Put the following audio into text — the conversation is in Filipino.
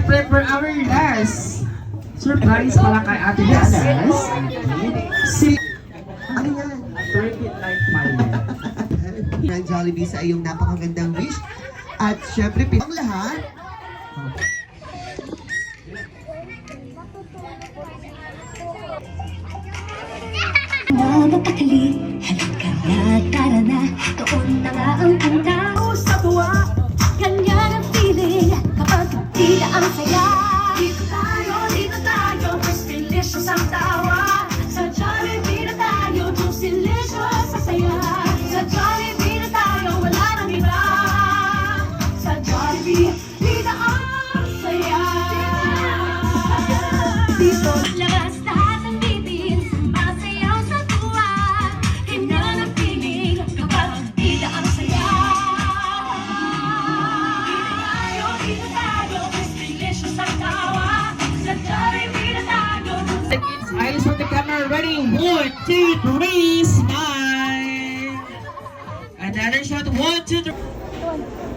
syempre for our last surprise pala kay Ate Janas. Si Ano yan? 30 Light Pilot. Ng Jollibee sa iyong napakagandang wish. At syempre, ang lahat. Nagpakali, halika na, tara na, doon na nga ang punta. Sa tuwa, ganyan ang feeling, kapag tila ang saya. Dito tayo, mas delicious ang tawa. Sa Jollibee na tayo, juice delicious sa saya. Sa Jollibee na tayo, wala nang iba. Sa Jollibee, tila ang saya. Dito, labas lahat ng bitin, masayaw sa tuwa. Ganyan ang feeling, kapag tila ang saya. Dito tayo, mas delicious ang tawa. Sa Jollibee na tayo, It's eyes on the camera, ready? 1, 2, 3, smile! Another shot, 1, 2, 3.